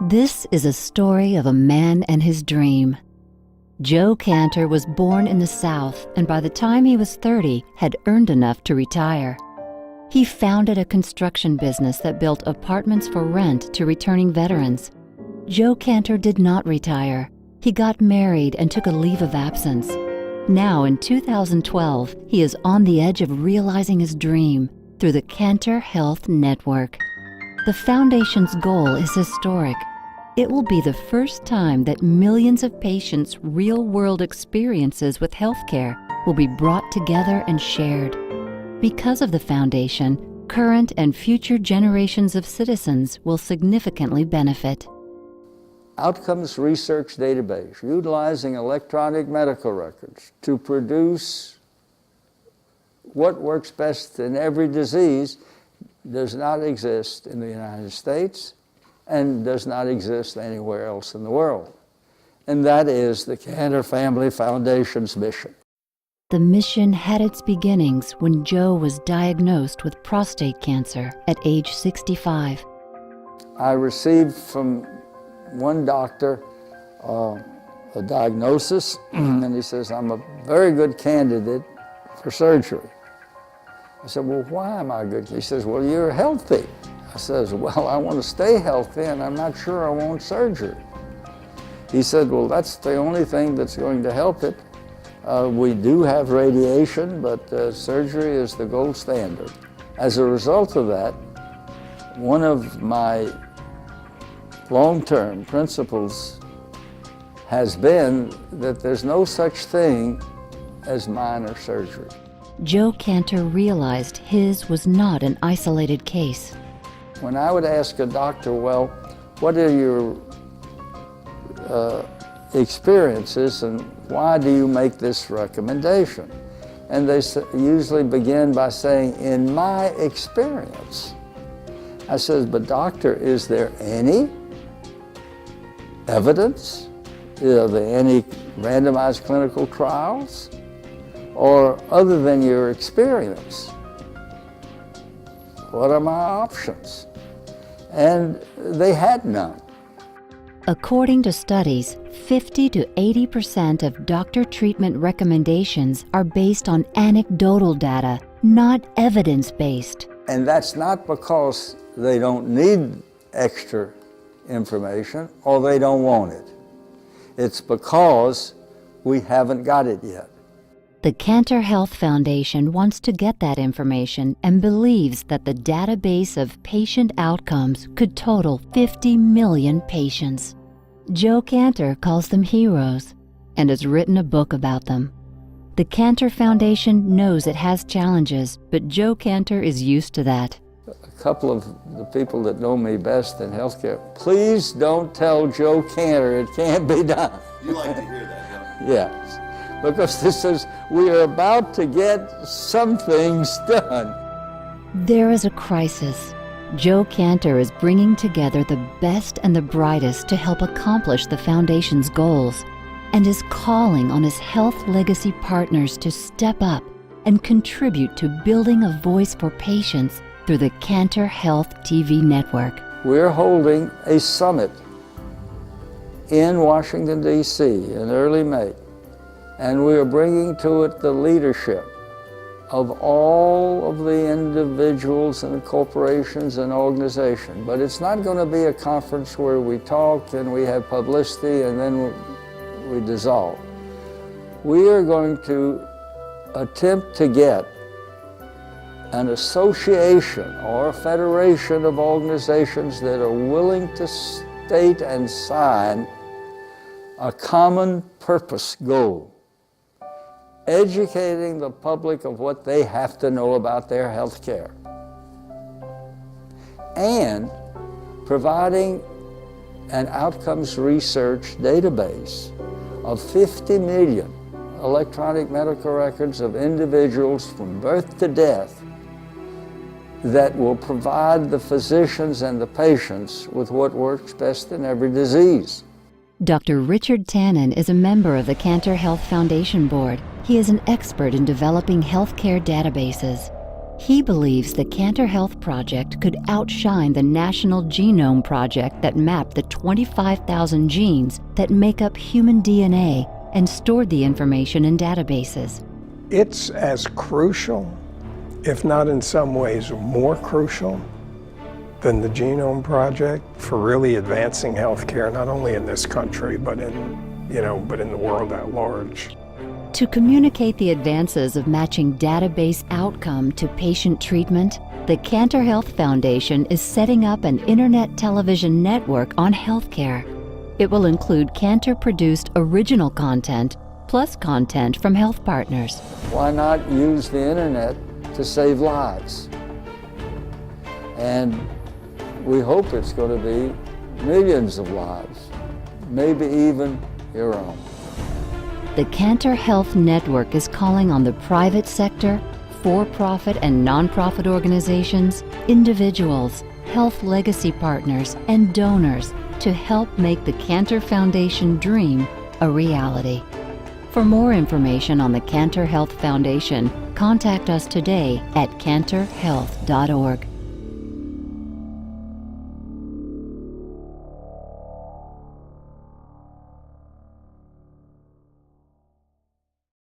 This is a story of a man and his dream. Joe Cantor was born in the South, and by the time he was 30, had earned enough to retire. He founded a construction business that built apartments for rent to returning veterans. Joe Cantor did not retire. He got married and took a leave of absence. Now, in 2012, he is on the edge of realizing his dream through the Cantor Health Network. The foundation's goal is historic. It will be the first time that millions of patients' real-world experiences with healthcare will be brought together and shared. Because of the foundation, current and future generations of citizens will significantly benefit. Outcomes research database utilizing electronic medical records to produce what works best in every disease does not exist in the United States and does not exist anywhere else in the world. And that is the Cantor Family Foundation's mission. The mission had its beginnings when Joe was diagnosed with prostate cancer at age 65. I received from one doctor a diagnosis, and he says, I'm a very good candidate for surgery. I said, well, why am I good? He says, well, you're healthy. I says, well, I want to stay healthy, and I'm not sure I want surgery. He said, well, that's the only thing that's going to help it. We do have radiation, but surgery is the gold standard. As a result of that, one of my long-term principles has been that there's no such thing as minor surgery. Joe Cantor realized his was not an isolated case. When I would ask a doctor, well, what are your experiences and why do you make this recommendation? And they usually begin by saying, in my experience. I said, but doctor, is there any evidence? Are there any randomized clinical trials? Or other than your experience, what are my options? And they had none. According to studies, 50 to 80% of doctor treatment recommendations are based on anecdotal data, not evidence-based. And that's not because they don't need extra information or they don't want it. It's because we haven't got it yet. The Cantor Health Foundation wants to get that information and believes that the database of patient outcomes could total 50 million patients. Joe Cantor calls them heroes and has written a book about them. The Cantor Foundation knows it has challenges, but Joe Cantor is used to that. A couple of the people that know me best in healthcare, please don't tell Joe Cantor it can't be done. You like to hear that, don't you? Yes. Because this is, we are about to get some things done. There is a crisis. Joe Cantor is bringing together the best and the brightest to help accomplish the Foundation's goals and is calling on his health legacy partners to step up and contribute to building a voice for patients through the Cantor Health TV network. We're holding a summit in Washington, D.C. in early May. And we are bringing to it the leadership of all of the individuals and corporations and organizations. But it's not going to be a conference where we talk and we have publicity and then we dissolve. We are going to attempt to get an association or a federation of organizations that are willing to state and sign a common purpose goal. Educating the public of what they have to know about their health care, and providing an outcomes research database of 50 million electronic medical records of individuals from birth to death that will provide the physicians and the patients with what works best in every disease. Dr. Richard Tannen is a member of the Cantor Health Foundation Board. He is an expert in developing healthcare databases. He believes the Cantor Health Project could outshine the National Genome Project that mapped the 25,000 genes that make up human DNA and stored the information in databases. It's as crucial, if not in some ways more crucial, than the Genome Project for really advancing healthcare, not only in this country, but in the world at large. To communicate the advances of matching database outcome to patient treatment, the Cantor Health Foundation is setting up an internet television network on healthcare. It will include Cantor-produced original content, plus content from health partners. Why not use the internet to save lives? And we hope it's going to be millions of lives, maybe even your own. The Cantor Health Network is calling on the private sector, for-profit and nonprofit organizations, individuals, health legacy partners, and donors to help make the Cantor Foundation dream a reality. For more information on the Cantor Health Foundation, contact us today at cantorhealth.org.